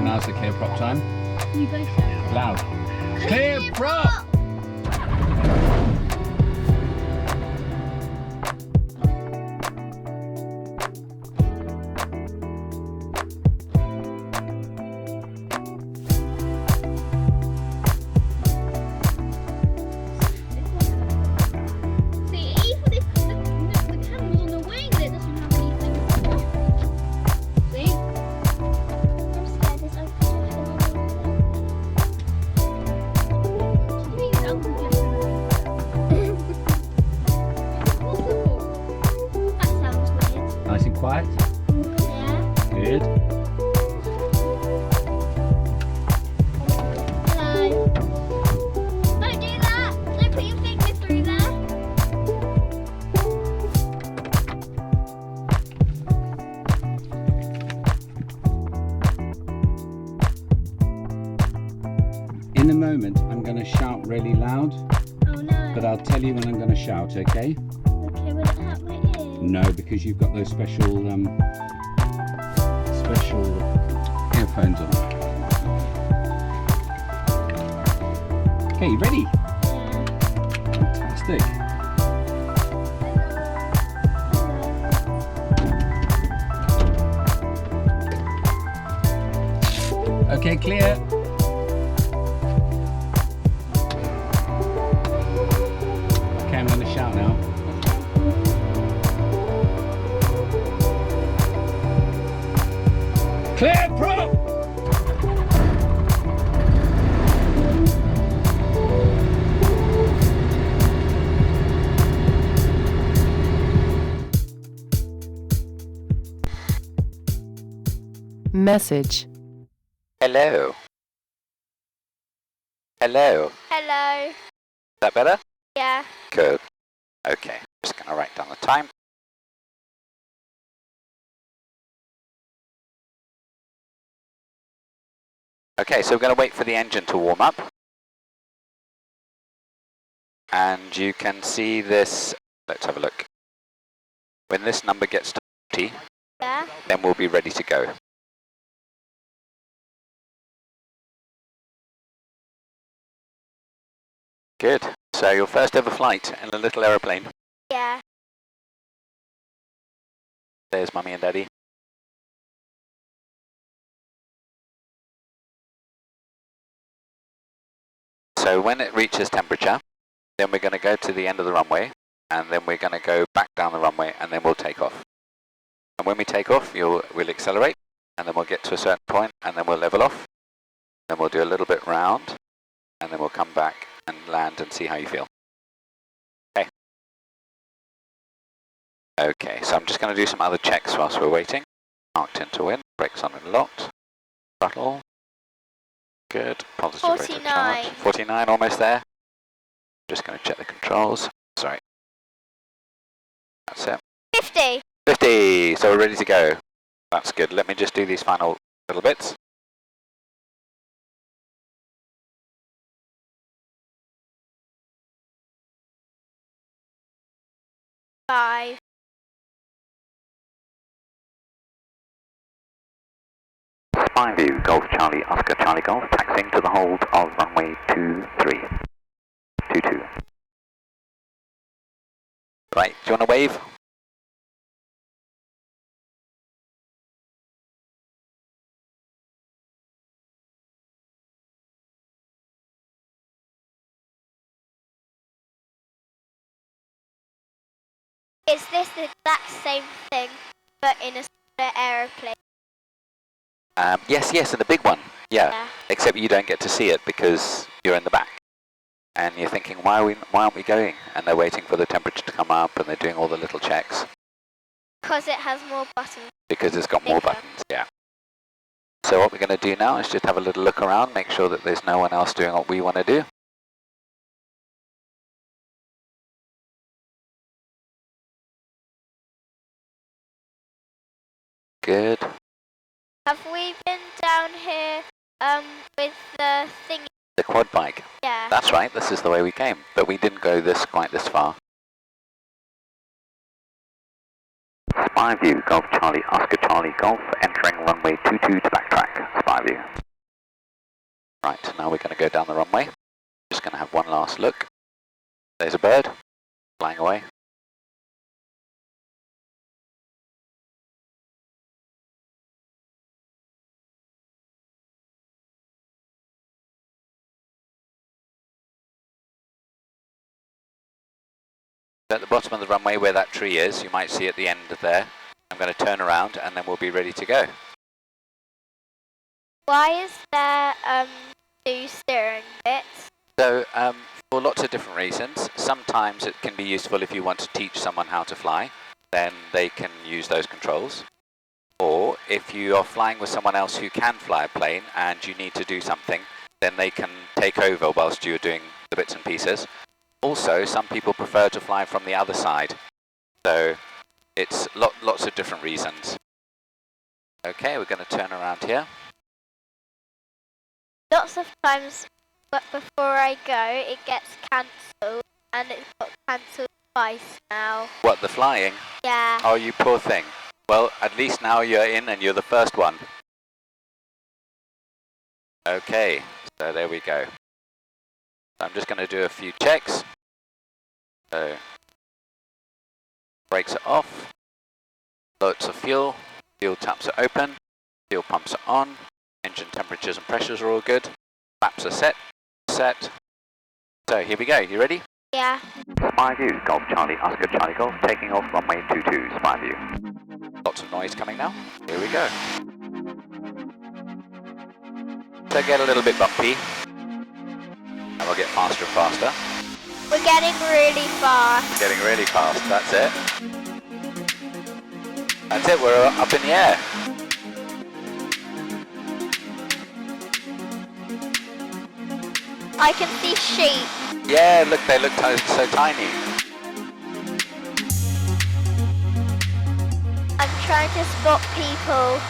now's the clear prop time. You both said it. Loud. Clear prop! See, even if the camera's on the wing, it doesn't have anything. See? I'm scared it's Please, Uncle Jeffrey. That sounds weird. Nice and quiet. Yeah. Good. Hello. Don't do that. Don't put your finger through there. In a moment, I'm going to shout really loud, Oh no. but I'll tell you when I'm going to shout, okay? Okay, will it hurt my ears? No, because you've got those special earphones on. Okay, you ready? Yeah. Fantastic. Okay, clear. Okay, I'm going to shout now. Clear prop! Message. Hello. Hello. Hello. Is that better? Yeah. Good. Okay, I'm just going to write down the time. Okay, so we're going to wait for the engine to warm up. And you can see this, let's have a look. When this number gets to 40, Yeah. then we'll be ready to go. Good. So your first ever flight in a little aeroplane. Yeah. There's Mummy and Daddy. So when it reaches temperature, then we're going to go to the end of the runway, and then we're going to go back down the runway, and then we'll take off. And when we take off, we'll accelerate, and then we'll get to a certain point, and then we'll level off. Then we'll do a little bit round, and then we'll come back and land and see how you feel. Okay. Okay, so I'm just going to do some other checks whilst we're waiting. Marked into wind, brakes on and locked. Throttle. Good. Positive rate of 49. charge. 49, almost there. Just going to check the controls. Sorry. That's it. 50. 50, so we're ready to go. That's good. Let me just do these final little bits. Five. Spy view, Golf Charlie, Oscar Charlie Golf, taxiing to the hold of runway 23. 22. Right, do you want to wave? Is this the exact same thing, but in a smaller aeroplane? Yes, and the big one. Yeah. Yeah. Except you don't get to see it because you're in the back. And you're thinking, why aren't we going? And they're waiting for the temperature to come up, and they're doing all the little checks. Because it has more buttons. Because it's got more Bigger. buttons, yeah. So what we're going to do now is just have a little look around, make sure that there's no one else doing what we want to do. Good. Have we been down here with the thingy? The quad bike. Yeah. That's right, this is the way we came, but we didn't go quite this far. Spy view, Golf Charlie, Oscar Charlie Golf, entering runway 22 to backtrack. Spy view. Right, now we're going to go down the runway. Just going to have one last look. There's a bird flying away. At the bottom of the runway where that tree is, you might see at the end there. I'm going to turn around and then we'll be ready to go. Why is there two steering bits? So, for lots of different reasons. Sometimes it can be useful if you want to teach someone how to fly, then they can use those controls. Or if you are flying with someone else who can fly a plane and you need to do something, then they can take over whilst you're doing the bits and pieces. Also, some people prefer to fly from the other side. So, it's lots of different reasons. Okay, we're going to turn around here. Lots of times, but before I go, it gets cancelled, and it's got cancelled twice now. What, the flying? Yeah. Oh, you poor thing. Well, at least now you're in and you're the first one. Okay, so there we go. I'm just going to do a few checks. So, brakes are off. Loads of fuel. Fuel taps are open. Fuel pumps are on. Engine temperatures and pressures are all good. Flaps are set. So here we go. You ready? Yeah. Spy view. Golf Charlie, Oscar Charlie Golf. Taking off runway 22. Spy view. Lots of noise coming now. Here we go. So get a little bit bumpy. And we'll get faster and faster. We're getting really fast. Getting really fast, that's it. That's it, we're up in the air. I can see sheep. Yeah, look, they look so tiny. I'm trying to spot people.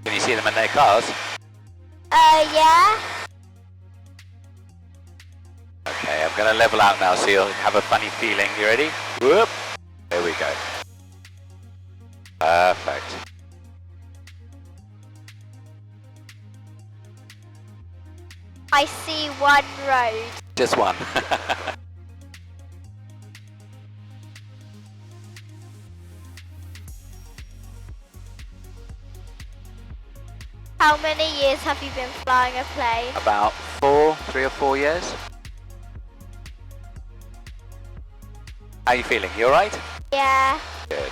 Can you see them in their cars? Yeah. Okay, I'm going to level out now so you'll have a funny feeling. You ready? Whoop! There we go. Perfect. I see one road. Just one. How many years have you been flying a plane? About 3 or 4 years. How are you feeling? You alright? Yeah. Good.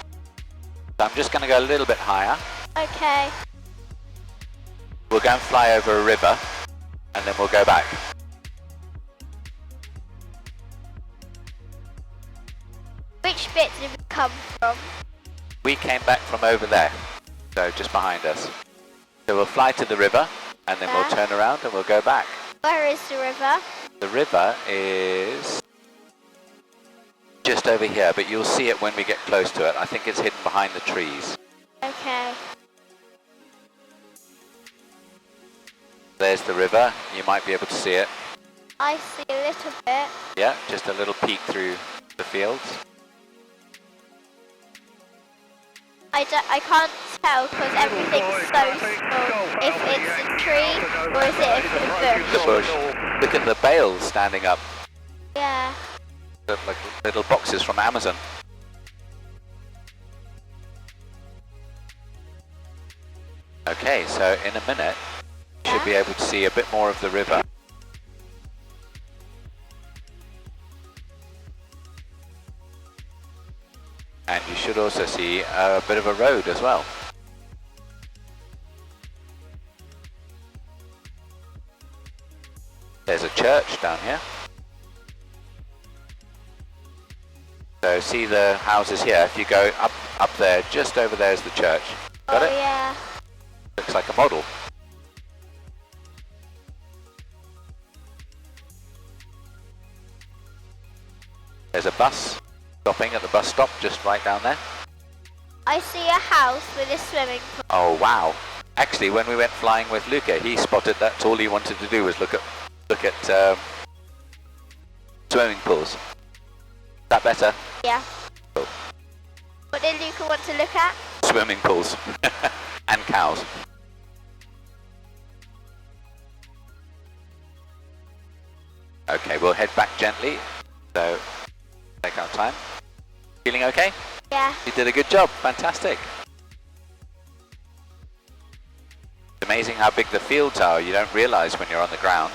So I'm just going to go a little bit higher. Okay. We'll go and fly over a river, and then we'll go back. Which bit did we come from? We came back from over there, so just behind us. So we'll fly to the river, and then we'll turn around and we'll go back. Where is the river? The river is just over here, but you'll see it when we get close to it. I think it's hidden behind the trees. Okay. There's the river. You might be able to see it. I see a little bit. Yeah, just a little peek through the fields. I can't tell because everything's so small. If it's a tree or is it a bush? The bush. Look at the bales standing up. Yeah. Look like little boxes from Amazon. Okay, so in a minute, you should be able to see a bit more of the river. And you should also see a bit of a road as well. There's a church down here. So see the houses here, if you go up there, just over there is the church. Got it? Yeah. Looks like a model. There's a bus stopping at the bus stop just right down there. I see a house with a swimming pool. Oh wow. Actually, when we went flying with Luca, he spotted that's all he wanted to do was look at swimming pools. Is that better? Yeah. Cool. What did Luca want to look at? Swimming pools and cows. Okay, we'll head back gently. So, take our time. Feeling okay? Yeah. You did a good job. Fantastic. It's amazing how big the fields are. You don't realise when you're on the ground.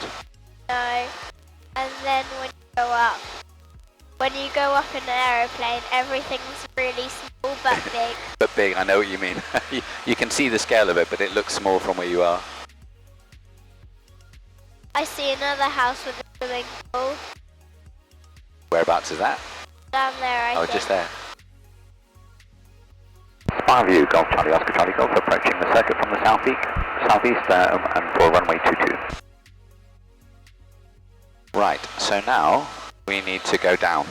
No. And then when you go up in an aeroplane, everything's really small but big. But big, I know what you mean. You can see the scale of it, but it looks small from where you are. I see another house with a swimming pool. Whereabouts is that? Down there, I think. Oh, just there. Spy view, Golf Charlie, Oscar Charlie Golf, approaching the circuit from the southeast and for runway 22. Right, so now we need to go down.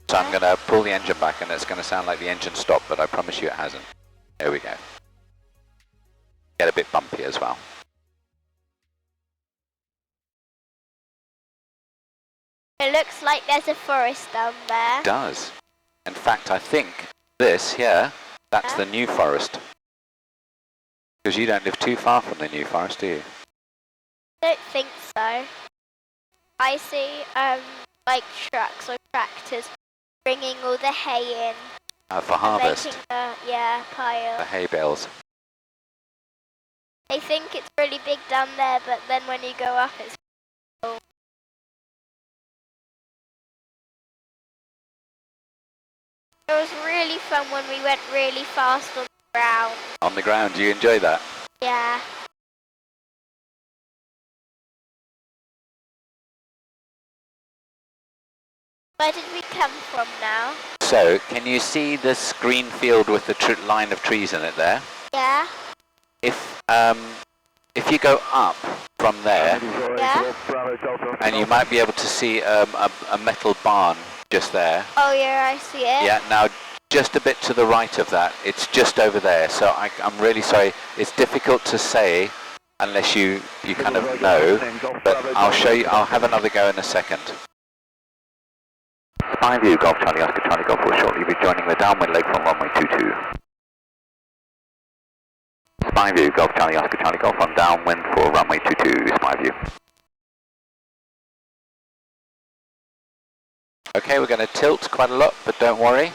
So I'm going to pull the engine back and it's going to sound like the engine stopped, but I promise you it hasn't. There we go. Get a bit bumpy as well. It looks like there's a forest down there. It does. In fact, I think this here, that's the New Forest. Because you don't live too far from the New Forest, do you? I don't think so. I see like trucks or tractors bringing all the hay in. For harvest. Making pile. The hay bales. They think it's really big down there, but then when you go up it's small. It was really fun when we went really fast on the ground. On the ground, do you enjoy that? Yeah. Where did we come from now? So, can you see this green field with the line of trees in it there? Yeah. If you go up from there, Yeah. and you might be able to see a metal barn just there. Oh yeah, I see it. Yeah, now just a bit to the right of that, it's just over there. So I'm really sorry, it's difficult to say unless you kind of know, but I'll show you, I'll have another go in a second. Spy view, Golf Charlie, Oscar Charlie Golf will shortly be joining the downwind leg from runway 22. Spy view, Golf Charlie, Oscar Charlie Golf on downwind for runway 22, spy view. Okay, we're going to tilt quite a lot, but don't worry.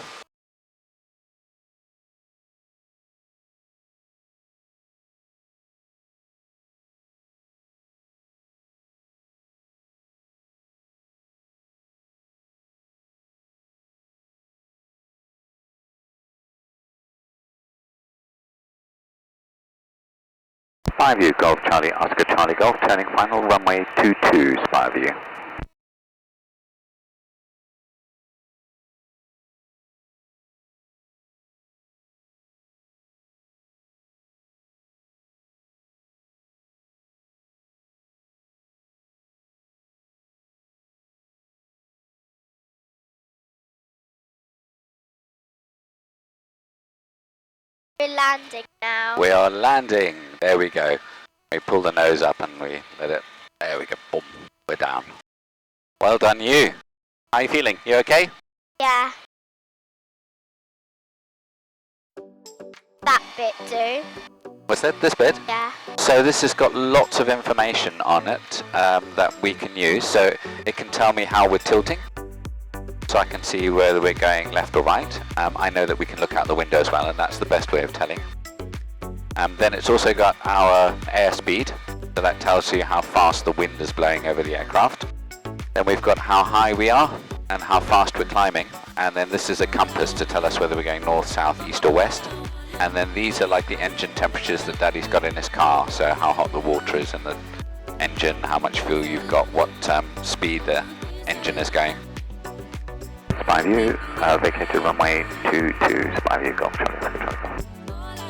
Spy view, Golf Charlie, Oscar Charlie Golf, turning final runway 22, spy view. We're landing now. We are landing. There we go. We pull the nose up and we let it. There we go. Boom. We're down. Well done, you. How are you feeling? You okay? Yeah. That bit do. What's that? This bit? Yeah. So this has got lots of information on it that we can use. So it can tell me how we're tilting. So I can see whether we're going left or right. I know that we can look out the window as well, and that's the best way of telling. Then it's also got our airspeed, so that tells you how fast the wind is blowing over the aircraft. Then we've got how high we are and how fast we're climbing. And then this is a compass to tell us whether we're going north, south, east or west. And then these are like the engine temperatures that Daddy's got in his car, so how hot the water is in the engine, how much fuel you've got, what speed the engine is going. Spy view, vacated runway 22, spy view, Golf Charlie, Golf.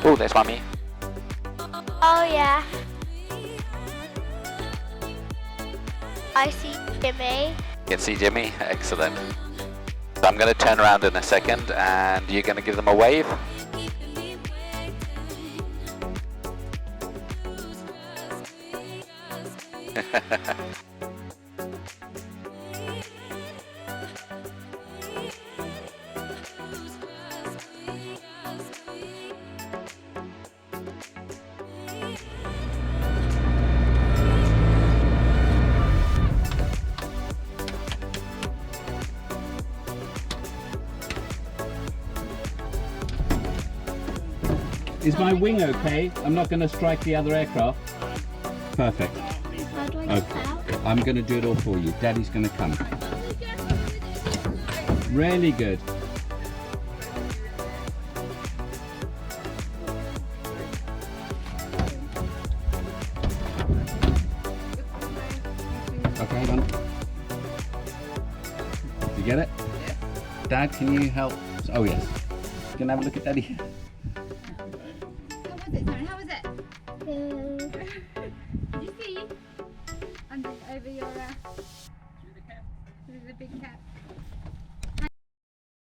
Oh, there's Mummy. Oh yeah. I see Jimmy. You can see Jimmy? Excellent. So I'm going to turn around in a second and you're going to give them a wave. Is my wing okay? I'm not going to strike the other aircraft. Perfect. How do I get Okay. out? I'm going to do it all for you. Daddy's going to come. Really good. Okay, hold on. Did you get it? Dad, can you help? Oh yes. Can I have a look at Daddy? How was it, Seren? How was it? Did you see? Over your through the big cap.